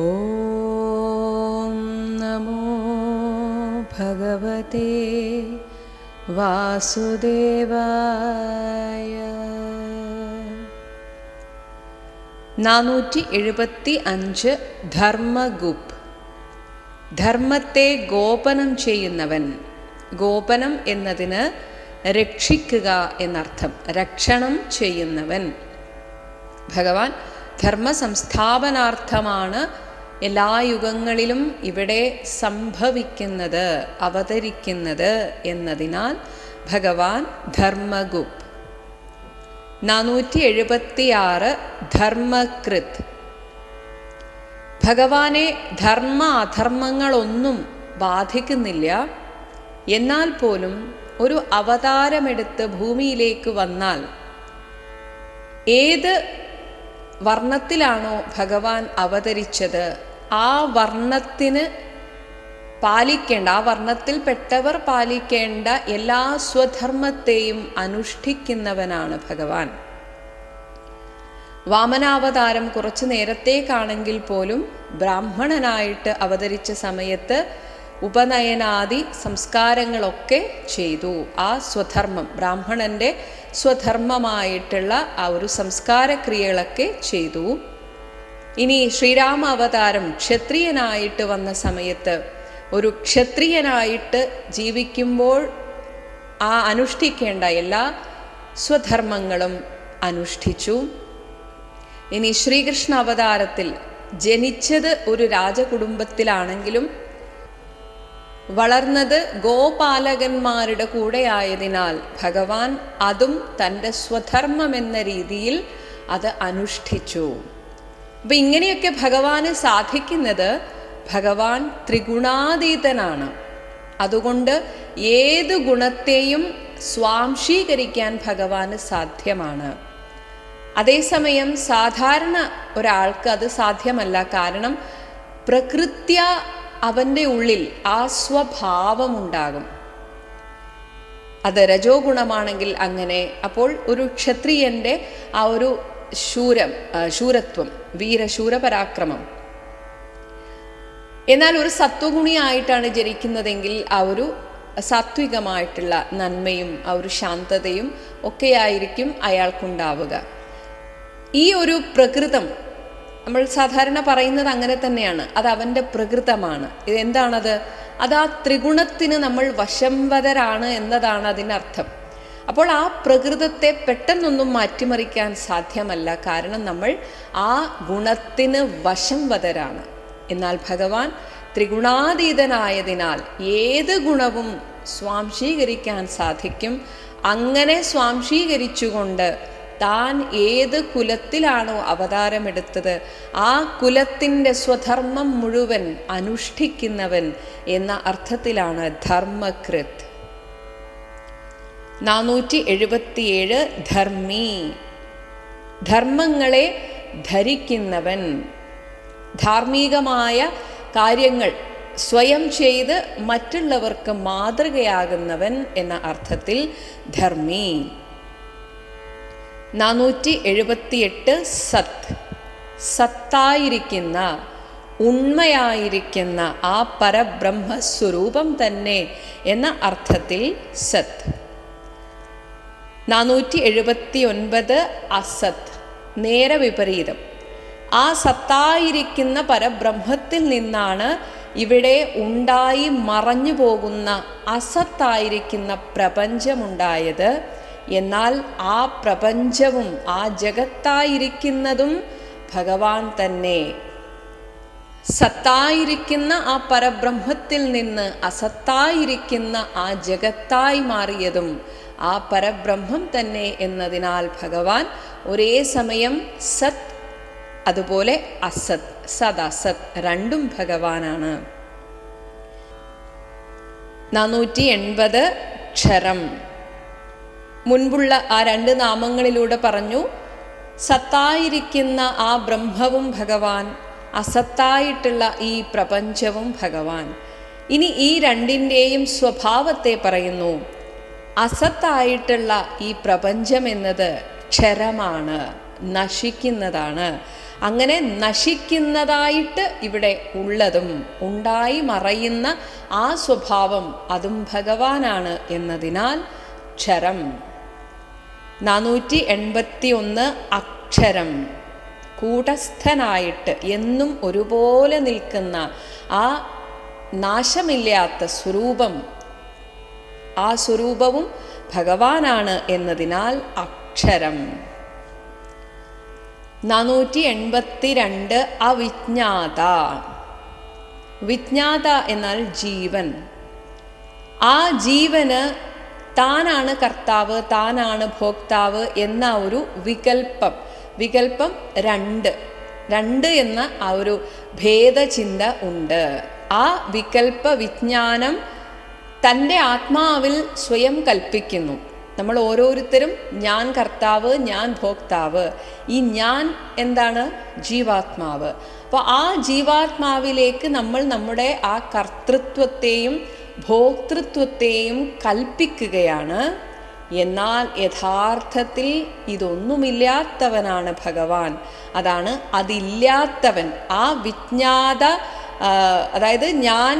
ഓം നമോ ഭഗവതേ വാസുദേവായ. 475 ധർമ്മഗുപ്. ധർമ്മത്തെ ഗോപനം ചെയ്യുന്നവൻ. ഗോപനം എന്നതിന് രക്ഷിക്കുക എന്നർത്ഥം. രക്ഷണം ചെയ്യുന്നവൻ. ഭഗവാൻ ധർമ്മ സംസ്ഥാപനാർത്ഥമാണ് എല്ലാ യുഗങ്ങളിലും ഇവിടെ സംഭവിക്കുന്നത്, അവതരിക്കുന്നത് എന്നതിനാൽ ഭഗവാൻ ധർമ്മഗുപ്. 476 ധർമ്മകൃത്. ഭഗവാനെ ധർമ്മ അധർമ്മങ്ങളൊന്നും ബാധിക്കുന്നില്ല. എന്നാൽ പോലും ഒരു അവതാരമെടുത്ത് ഭൂമിയിലേക്ക് വന്നാൽ ഏത് വർണ്ണത്തിലാണോ ഭഗവാൻ അവതരിച്ചത് ആ വർണ്ണത്തിന് പാലിക്കേണ്ട, ആ വർണ്ണത്തിൽപ്പെട്ടവർ പാലിക്കേണ്ട എല്ലാ സ്വധർമ്മത്തെയും അനുഷ്ഠിക്കുന്നവനാണ് ഭഗവാൻ. വാമനാവതാരം കുറച്ചു നേരത്തേക്കാണെങ്കിൽ പോലും ബ്രാഹ്മണനായിട്ട് അവതരിച്ച സമയത്ത് ഉപനയനാദി സംസ്കാരങ്ങളൊക്കെ ചെയ്തു. ആ സ്വധർമ്മം, ബ്രാഹ്മണൻ്റെ സ്വധർമ്മമായിട്ടുള്ള ആ ഒരു സംസ്കാരക്രിയകളൊക്കെ ചെയ്തു. ഇനി ശ്രീരാമ അവതാരം ക്ഷത്രിയനായിട്ട് വന്ന സമയത്ത് ഒരു ക്ഷത്രിയനായിട്ട് ജീവിക്കുമ്പോൾ ആ അനുഷ്ഠിക്കേണ്ട എല്ലാ സ്വധർമ്മങ്ങളും അനുഷ്ഠിച്ചു. ഇനി ശ്രീകൃഷ്ണ അവതാരത്തിൽ ജനിച്ചത് ഒരു രാജകുടുംബത്തിലാണെങ്കിലും വളർന്നത് ഗോപാലകന്മാരുടെ കൂടെ ആയതിനാൽ ഭഗവാൻ അതും തൻ്റെ സ്വധർമ്മമെന്ന രീതിയിൽ അത് അനുഷ്ഠിച്ചു. അപ്പം ഇങ്ങനെയൊക്കെ ഭഗവാന് സാധിക്കുന്നത് ഭഗവാൻ ത്രിഗുണാതീതനാണ്. അതുകൊണ്ട് ഏതു ഗുണത്തെയും സ്വാംശീകരിക്കാൻ ഭഗവാന് സാധ്യമാണ്. അതേസമയം സാധാരണ ഒരാൾക്ക് അത് സാധ്യമല്ല. കാരണം പ്രകൃത്യ അവൻ്റെ ഉള്ളിൽ ആ സ്വഭാവമുണ്ടാകും. അത് രജോ ഗുണമാണെങ്കിൽ അങ്ങനെ. അപ്പോൾ ഒരു ക്ഷത്രിയൻ്റെ ആ ഒരു ശൂരത്വം, വീരശൂരപരാക്രമം. എന്നാൽ ഒരു സത്വഗുണിയായിട്ടാണ് ജനിക്കുന്നതെങ്കിൽ ആ ഒരു സാത്വികമായിട്ടുള്ള നന്മയും ആ ഒരു ശാന്തതയും ഒക്കെയായിരിക്കും അയാൾക്കുണ്ടാവുക. ഈ ഒരു പ്രകൃതം നമ്മൾ സാധാരണ പറയുന്നത് അങ്ങനെ തന്നെയാണ്. അത് അവൻ്റെ പ്രകൃതമാണ്. ഇതെന്താണത്? അത് ആ ത്രിഗുണത്തിന് നമ്മൾ വശംവദരാണ് എന്നതാണ് അതിനർത്ഥം. അപ്പോൾ ആ പ്രകൃതത്തെ പെട്ടെന്നൊന്നും മാറ്റിമറിക്കാൻ സാധ്യമല്ല. കാരണം നമ്മൾ ആ ഗുണത്തിന് വശംവദരാണ്. എന്നാൽ ഭഗവാൻ ത്രിഗുണാതീതനായതിനാൽ ഏത് ഗുണവും സ്വാംശീകരിക്കാൻ സാധിക്കും. അങ്ങനെ സ്വാംശീകരിച്ചുകൊണ്ട് താൻ ഏത് കുലത്തിലാണോ അവതാരമെടുത്തത് ആ കുലത്തിൻ്റെ സ്വധർമ്മം മുഴുവൻ അനുഷ്ഠിക്കുന്നവൻ എന്ന അർത്ഥത്തിലാണ് ധർമ്മകൃത്. 477 ധർമ്മി. ധർമ്മങ്ങളെ ധരിക്കുന്നവൻ. ധാർമ്മികമായ കാര്യങ്ങൾ സ്വയം ചെയ്ത് മറ്റുള്ളവർക്ക് മാതൃകയാകുന്നവൻ എന്ന അർത്ഥത്തിൽ ധർമ്മി. 478 സത്. സത്തായിരിക്കുന്ന, ഉണ്മയായിരിക്കുന്ന ആ പരബ്രഹ്മസ്വരൂപം തന്നെ എന്ന അർത്ഥത്തിൽ സത്. 479 അസത്. നേരെ വിപരീതം. ആ സത്തായിരിക്കുന്ന പരബ്രഹ്മത്തിൽ നിന്നാണ് ഇവിടെ ഉണ്ടായി മറഞ്ഞു പോകുന്ന അസത്തായിരിക്കുന്ന പ്രപഞ്ചമുണ്ടായത്. എന്നാൽ ആ പ്രപഞ്ചവും ആ ജഗത്തായിരിക്കുന്നതും ഭഗവാൻ തന്നെ. സത്തായിരിക്കുന്ന ആ പരബ്രഹ്മത്തിൽ നിന്ന് അസത്തായിരിക്കുന്ന ആ ജഗത്തായി മാറിയതും ആ പരബ്രഹ്മം തന്നെ എന്നതിനാൽ ഭഗവാൻ ഒരേ സമയം സത് അതുപോലെ അസത്, സത് അസത് രണ്ടും ഭഗവാനാണ്. 480 ക്ഷരം. മുൻപുള്ള ആ 2 നാമങ്ങളിലൂടെ പറഞ്ഞു. സത്തായിരിക്കുന്ന ആ ബ്രഹ്മവും ഭഗവാൻ, അസത്തായിട്ടുള്ള ഈ പ്രപഞ്ചവും ഭഗവാൻ. ഇനി ഈ രണ്ടിൻ്റെയും സ്വഭാവത്തെ പറയുന്നു. അസത്തായിട്ടുള്ള ഈ പ്രപഞ്ചം എന്നത് ക്ഷരമാണ്, നശിക്കുന്നതാണ്. അങ്ങനെ നശിക്കുന്നതായിട്ട് ഇവിടെ ഉള്ളതും ഉണ്ടായി മറയുന്ന ആ സ്വഭാവം അതും ഭഗവാനാണ് എന്നതിനാൽ ക്ഷരം. 481 അക്ഷരം, കൂടസ്ഥനായിട്ട് എന്നും ഒരുപോലെ നിൽക്കുന്ന ആ നാശമില്ലാത്ത സ്വരൂപം, ആ സ്വരൂപവും ഭഗവാനാണ് എന്നതിനാൽ അക്ഷരം. 482 അവിജ്ഞാത. വിജ്ഞാത എന്നാൽ ജീവൻ. ആ ജീവന് താനാണ് കർത്താവ്, താനാണ് ഭോക്താവ് എന്ന ഒരു വികൽപ്പം രണ്ട് എന്ന ആ ഒരു ഭേദചിന്ത ഉണ്ട്. ആ വികൽപ്പ വിജ്ഞാനം തൻ്റെ ആത്മാവിൽ സ്വയം കൽപ്പിക്കുന്നു. നമ്മൾ ഓരോരുത്തരും ഞാൻ കർത്താവ്, ഞാൻ ഭോക്താവ്. ഈ ഞാൻ എന്താണ്? ജീവാത്മാവ്. അപ്പോൾ ആ ജീവാത്മാവിലേക്ക് നമ്മൾ നമ്മുടെ ആ കർത്തൃത്വത്തെയും ഭോക്തൃത്വത്തെയും കൽപ്പിക്കുകയാണ്. എന്നാൽ യഥാർത്ഥത്തിൽ ഇതൊന്നുമില്ലാത്തവനാണ് ഭഗവാൻ. അതാണ് അതില്ലാത്തവൻ. ആ വിജ്ഞാത, അതായത് ഞാൻ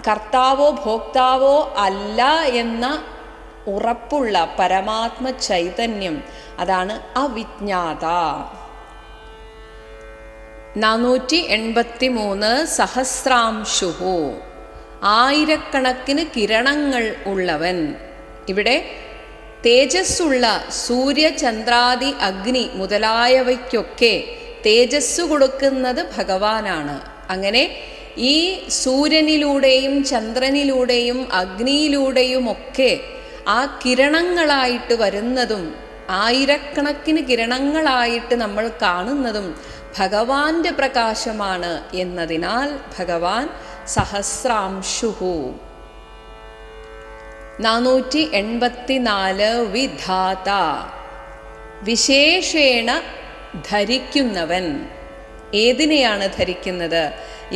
കർത്താവോ ഭോക്താവോ അല്ല എന്ന ഉറപ്പുള്ള പരമാത്മ ചൈതന്യം, അതാണ് അവിജ്ഞാത. 483 സഹസ്രാംശുഹു. ആയിരക്കണക്കിന് കിരണങ്ങൾ ഉള്ളവൻ. ഇവിടെ തേജസ്സുള്ള സൂര്യ, ചന്ദ്രാദി, അഗ്നി മുതലായവയ്ക്കൊക്കെ തേജസ് കൊടുക്കുന്നത് ഭഗവാനാണ്. അങ്ങനെ ഈ സൂര്യനിലൂടെയും ചന്ദ്രനിലൂടെയും അഗ്നിയിലൂടെയും ഒക്കെ ആ കിരണങ്ങളായിട്ട് വരുന്നതും ആയിരക്കണക്കിന് കിരണങ്ങളായിട്ട് നമ്മൾ കാണുന്നതും ഭഗവാന്റെ പ്രകാശമാണ് എന്നതിനാൽ ഭഗവാൻ സഹസ്രാംശുഹു. 484 വിധാത. വിശേഷേണ ധരിക്കുന്നവൻ. ഏതിനെയാണ് ധരിക്കുന്നത്?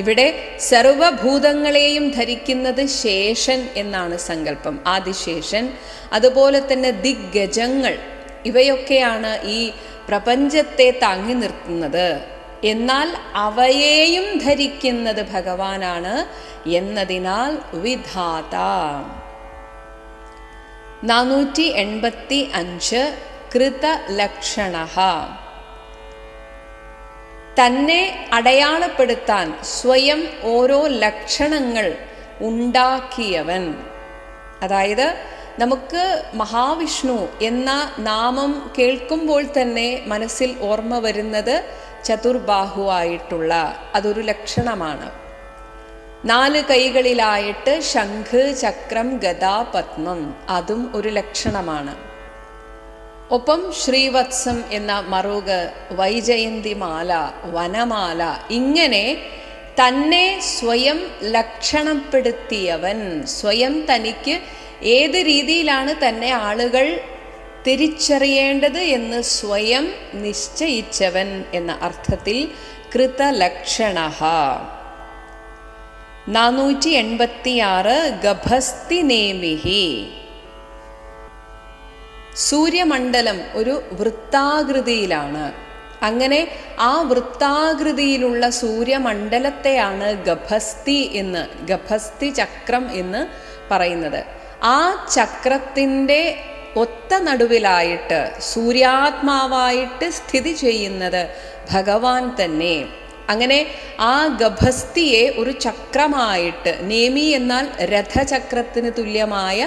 ഇവിടെ സർവഭൂതങ്ങളെയും ധരിക്കുന്നത് ശേഷൻ എന്നാണ് സങ്കല്പം, ആദിശേഷൻ. അതുപോലെ തന്നെ ദിഗ്ഗജങ്ങൾ, ഇവയൊക്കെയാണ് ഈ പ്രപഞ്ചത്തെ താങ്ങി നിർത്തുന്നത്. എന്നാൽ അവയെയും ധരിക്കുന്നത് ഭഗവാനാണ് എന്നതിനാൽ വിധാത. 485 കൃതലക്ഷണഃ. തന്നെ അടയാളപ്പെടുത്താൻ സ്വയം ഓരോ ലക്ഷണങ്ങൾ ഉണ്ടാക്കിയവൻ. അതായത് നമുക്ക് മഹാവിഷ്ണു എന്ന നാമം കേൾക്കുമ്പോൾ തന്നെ മനസ്സിൽ ഓർമ്മ വരുന്നത് ചതുർബാഹുവായിട്ടുള്ള അതൊരു ലക്ഷണമാണ്. 4 കൈകളിലായിട്ട് ശംഖ്, ചക്രം, ഗദ, പത്മം, അതും ഒരു ലക്ഷണമാണ്. ഒപ്പം ശ്രീവത്സം എന്ന മറുക്, വൈജയന്തിമാല, വനമാല, ഇങ്ങനെ തന്നെ സ്വയം ലക്ഷണപ്പെടുത്തിയവൻ, സ്വയം തനിക്ക് ഏത് രീതിയിലാണ് തന്നെ ആളുകൾ തിരിച്ചറിയേണ്ടത് എന്ന് സ്വയം നിശ്ചയിച്ചവൻ എന്ന അർത്ഥത്തിൽ കൃതലക്ഷണഃ. 486 ഗഭസ്തി നേമിഹി. സൂര്യമണ്ഡലം ഒരു വൃത്താകൃതിയിലാണ്. അങ്ങനെ ആ വൃത്താകൃതിയിലുള്ള സൂര്യമണ്ഡലത്തെയാണ് ഗഭസ്തി ചക്രം എന്ന് പറയുന്നത്. ആ ചക്രത്തിൻ്റെ ഒത്ത നടുവിലായിട്ട് സൂര്യാത്മാവായിട്ട് സ്ഥിതി ചെയ്യുന്നത് ഭഗവാൻ തന്നെ. അങ്ങനെ ആ ഗഭസ്തിയെ ഒരു ചക്രമായിട്ട്, നേമി എന്നാൽ രഥചക്രത്തിന് തുല്യമായ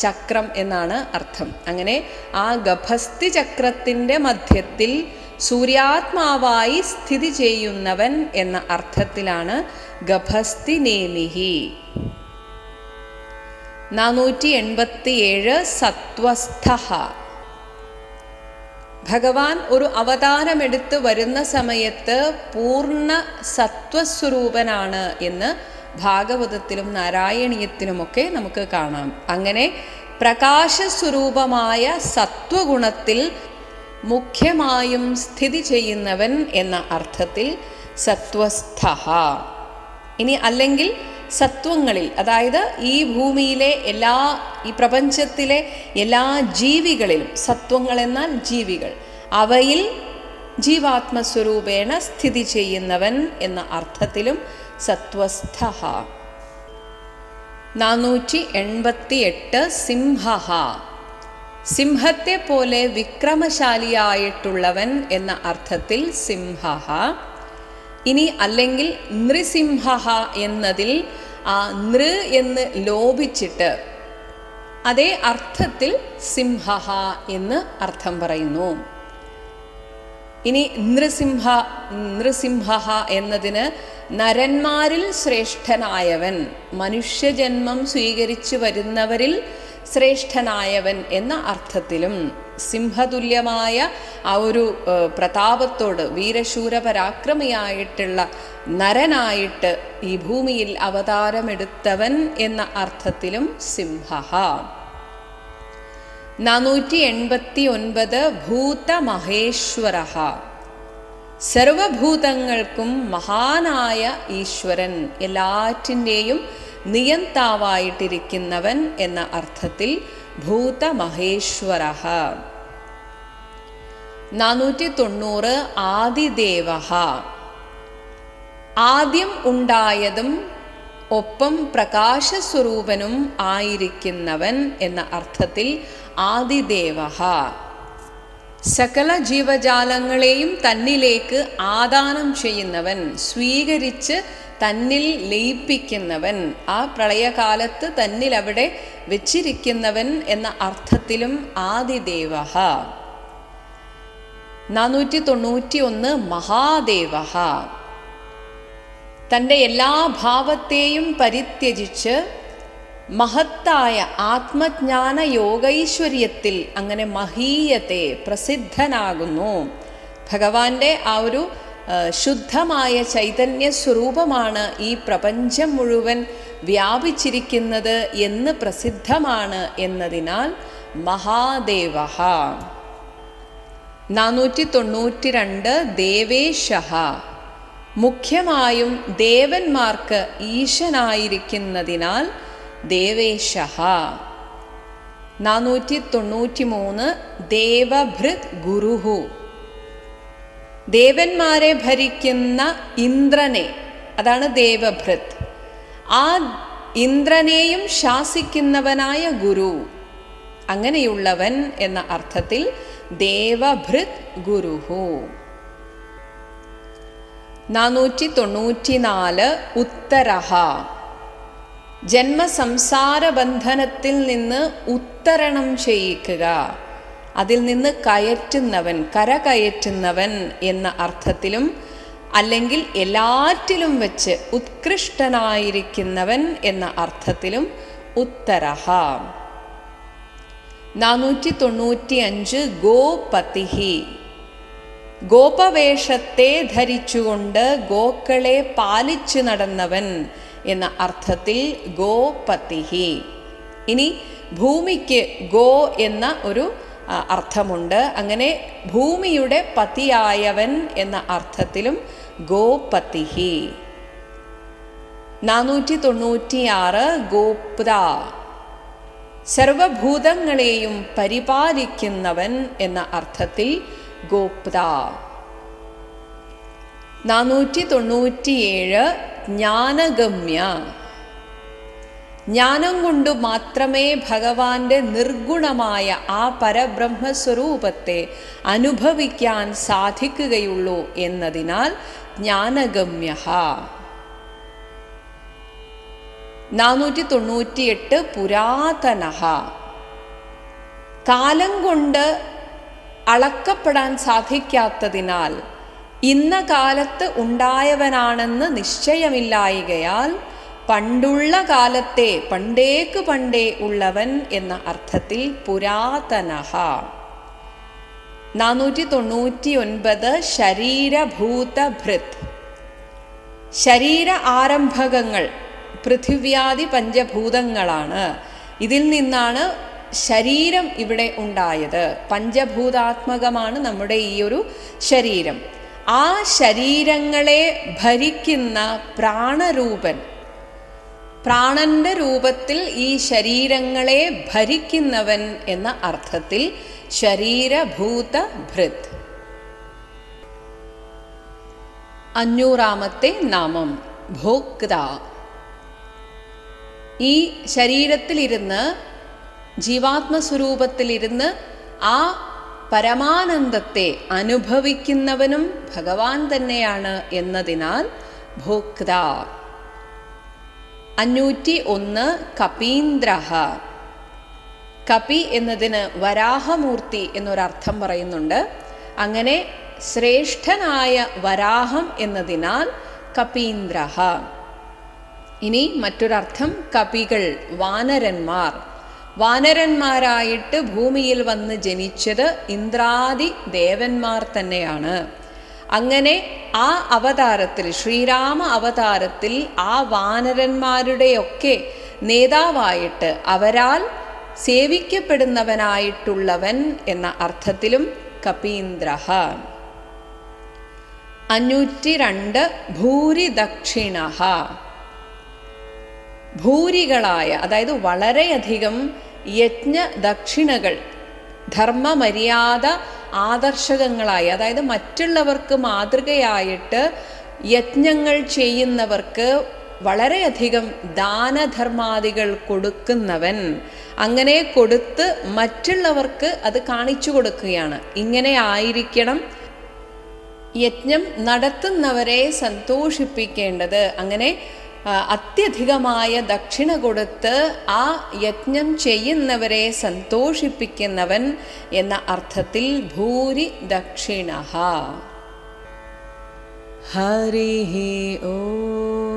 ചക്രം എന്നാണ് അർത്ഥം. അങ്ങനെ ആ ഗഭസ്തി ചക്രത്തിൻ്റെ മധ്യത്തിൽ സൂര്യാത്മാവായി സ്ഥിതി ചെയ്യുന്നവൻ എന്ന അർത്ഥത്തിലാണ് ഗഭസ്തി നേമിഹി. 487 സത്വസ്ഥഃ. ഭഗവാൻ ഒരു അവതാരമെടുത്ത് വരുന്ന സമയത്ത് പൂർണ്ണ സത്വസ്വരൂപനാണ് എന്ന് ഭാഗവതത്തിലും നാരായണീയത്തിലുമൊക്കെ നമുക്ക് കാണാം. അങ്ങനെ പ്രകാശസ്വരൂപമായ സത്വഗുണത്തിൽ മുഖ്യമായും സ്ഥിതി ചെയ്യുന്നവൻ എന്ന അർത്ഥത്തിൽ സത്വസ്ഥഃ. ഇനി അല്ലെങ്കിൽ സത്വങ്ങളിൽ, അതായത് ഈ ഭൂമിയിലെ ഈ പ്രപഞ്ചത്തിലെ എല്ലാ ജീവികളിലും, സത്വങ്ങൾ എന്നാൽ ജീവികൾ, അവയിൽ ജീവാത്മസ്വരൂപേണ സ്ഥിതി ചെയ്യുന്നവൻ എന്ന അർത്ഥത്തിലും സത്വസ്ഥ. 488 സിംഹ, സിംഹത്തെ പോലെ വിക്രമശാലിയായിട്ടുള്ളവൻ എന്ന അർത്ഥത്തിൽ സിംഹ. ഇനി അല്ലെങ്കിൽ നൃസിംഹ എന്നതിൽ ആ നൃ എന്ന് ലോപിച്ചിട്ട് അതേ അർത്ഥത്തിൽ സിംഹ എന്ന് അർത്ഥം പറയുന്നു. ഇനി നൃസിംഹ എന്നതിന് നരന്മാരിൽ ശ്രേഷ്ഠനായവൻ, മനുഷ്യജന്മം സ്വീകരിച്ചു വരുന്നവരിൽ ശ്രേഷ്ഠനായവൻ എന്ന അർത്ഥത്തിലും സിംഹതുല്യമായ ആ ഒരു പ്രതാപത്തോട് വീരശൂര പരാക്രമിയായിട്ടുള്ള നരനായിട്ട് ഈ ഭൂമിയിൽ അവതാരമെടുത്തവൻ എന്ന അർത്ഥത്തിലും സിംഹ. 489 ഭൂതമഹേശ്വര, സർവഭൂതങ്ങൾക്കും മഹാനായ ഈശ്വരൻ, എല്ലാറ്റിൻ്റെയും നിയന്താവായിട്ടിരിക്കുന്നവൻ എന്ന അർത്ഥത്തിൽ ഭൂതമഹേശ്വര. 490 ആദിദേവ, ആദ്യം ഉണ്ടായതും ഒപ്പം പ്രകാശസ്വരൂപനും ആയിരിക്കുന്നവൻ എന്ന അർത്ഥത്തിൽ ആദിദേവ. സകല ജീവജാലങ്ങളെയും തന്നിലേക്ക് ആദാനം ചെയ്യുന്നവൻ, സ്വീകരിച്ച് തന്നിൽ ലയിപ്പിക്കുന്നവൻ, ആ പ്രളയകാലത്ത് തന്നിൽ അവിടെ വെച്ചിരിക്കുന്നവൻ എന്ന അർത്ഥത്തിലും ആദിദേവ. 491 മഹാദേവ, തൻ്റെ എല്ലാ ഭാവത്തെയും പരിത്യജിച്ച് മഹത്തായ ആത്മജ്ഞാന യോഗൈശ്വര്യത്തിൽ അങ്ങനെ മഹീയത്തെ പ്രസിദ്ധനാകുന്നു. ഭഗവാന്റെ ആ ഒരു ശുദ്ധമായ ചൈതന്യ സ്വരൂപമാണ് ഈ പ്രപഞ്ചം മുഴുവൻ വ്യാപിച്ചിരിക്കുന്നത് എന്ന് പ്രസിദ്ധമാണ് എന്നതിനാൽ മഹാദേവ. 492 ദേവേശ, മുഖ്യമായും ദേവന്മാർക്ക് ഈശനായിരിക്കുന്നതിനാൽ ദേവേശ. 493 ദേവഭൃത് ഗുരുഹു, ദേവന്മാരെ ഭരിക്കുന്ന ഇന്ദ്രനെ, അതാണ് ദേവഭൃത്. ആ ഇന്ദ്രനെയും ശാസിക്കുന്നവനായ ഗുരു, അങ്ങനെയുള്ളവൻ എന്ന അർത്ഥത്തിൽ ദേവഭൃത് ഗുരുഹു. 494 ഉത്തരഹ, ജന്മസംസാര ബന്ധനത്തിൽ നിന്ന് ഉത്തരണം ചെയ്യിക്കുക, അതിൽ നിന്ന് കയറ്റുന്നവൻ, കരകയറ്റുന്നവൻ എന്ന അർത്ഥത്തിലും അല്ലെങ്കിൽ എല്ലാറ്റിലും വെച്ച് ഉത്കൃഷ്ടനായിരിക്കുന്നവൻ എന്ന അർത്ഥത്തിലും ഉത്തരഹ. 495 ഗോപതിഹി, ഗോപവേഷത്തെ ധരിച്ചുകൊണ്ട് ഗോക്കളെ പാലിച്ചു നടന്നവൻ എന്ന അർത്ഥത്തിൽ ഗോപതിഹി. ഇനി ഭൂമിക്ക് ഗോ എന്ന ഒരു അർത്ഥമുണ്ട്, അങ്ങനെ ഭൂമിയുടെ പതിയായവൻ എന്ന അർത്ഥത്തിലും ഗോപതിഹി. 496 ഗോപ്ത, സർവഭൂതങ്ങളെയും പരിപാലിക്കുന്നവൻ എന്ന അർത്ഥത്തിൽ ഗോപ്ത. 497 ജ്ഞാനഗമ്യ, ജ്ഞാനം കൊണ്ട് മാത്രമേ ഭഗവാന്റെ നിർഗുണമായ ആ പരബ്രഹ്മസ്വരൂപത്തെ അനുഭവിക്കാൻ സാധിക്കുകയുള്ളൂ എന്നതിനാൽ ജ്ഞാനഗമ്യ. 498 പുരാതനഃ, കാലം കൊണ്ട് അളക്കപ്പെടാൻ സാധിക്കാത്തതിനാൽ ഇന്ന കാലത്ത് ഉണ്ടായവനാണെന്ന് നിശ്ചയമില്ലായികയാൽ പണ്ടുള്ള കാലത്തെ, പണ്ടേക്ക് പണ്ടേ ഉള്ളവൻ എന്ന അർത്ഥത്തിൽ പുരാതനഃ. 499 ശരീരഭൂതഭൃത്, ശരീര ആരംഭകങ്ങൾ പൃഥിവ്യാദി പഞ്ചഭൂതങ്ങളാണ്. ഇതിൽ നിന്നാണ് ശരീരം ഇവിടെ ഉണ്ടായത്. പഞ്ചഭൂതാത്മകമാണ് നമ്മുടെ ഈ ഒരു ശരീരം. ആ ശരീരങ്ങളെ ഭരിക്കുന്ന പ്രാണരൂപൻ, പ്രാണന്റെ രൂപത്തിൽ ഈ ശരീരങ്ങളെ ഭരിക്കുന്നവൻ എന്ന അർത്ഥത്തിൽ ശരീരഭൂതഭൃത്. 500-ാമത്തെ നാമം ഭോക്ത. ഈ ശരീരത്തിലിരുന്ന്, ജീവാത്മസ്വരൂപത്തിലിരുന്ന് ആ പരമാനന്ദത്തെ അനുഭവിക്കുന്നവനും ഭഗവാൻ തന്നെയാണ് എന്നതിനാൽ ഭോക്ത. 501 കപീന്ദ്രഃ. കപി എന്നതിന് വരാഹമൂർത്തി എന്നൊരർത്ഥം പറയുന്നുണ്ട്. അങ്ങനെ ശ്രേഷ്ഠനായ വരാഹം എന്നതിനാൽ കപീന്ദ്രഃ. ഇനി മറ്റൊരർത്ഥം കപികൾ, വാനരന്മാർ. വാനരന്മാരായിട്ട് ഭൂമിയിൽ വന്ന് ജനിച്ചത് ഇന്ദ്രാദി ദേവന്മാർ തന്നെയാണ്. അങ്ങനെ ആ അവതാരത്തിൽ, ശ്രീരാമ അവതാരത്തിൽ ആ വാനരന്മാരുടെയൊക്കെ നേതാവായിട്ട്, അവരാൽ സേവിക്കപ്പെടുന്നവനായിട്ടുള്ളവൻ എന്ന അർത്ഥത്തിലും കപീന്ദ്രഃ. 502 ഭൂരിദക്ഷിണഃ. ഭൂരികളായ, അതായത് വളരെയധികം യജ്ഞദക്ഷിണകൾ, ധർമ്മമര്യാദ ആദർശകങ്ങളായി, അതായത് മറ്റുള്ളവർക്ക് മാതൃകയായിട്ട് യജ്ഞങ്ങൾ ചെയ്യുന്നവർക്ക് വളരെയധികം ദാനധർമാദികൾ കൊടുക്കുന്നവൻ. അങ്ങനെ കൊടുത്ത് മറ്റുള്ളവർക്ക് അത് കാണിച്ചു കൊടുക്കുകയാണ്. ഇങ്ങനെ ആയിരിക്കണം യജ്ഞം നടത്തുന്നവരെ സന്തോഷിപ്പിക്കേണ്ടത്. അങ്ങനെ അത്യധികമായ ദക്ഷിണ കൊടുത്ത് ആ യജ്ഞം ചെയ്യുന്നവരെ സന്തോഷിപ്പിക്കുന്നവൻ എന്ന അർത്ഥത്തിൽ ഭൂരി ദക്ഷിണഃ. ഹരി ഓം.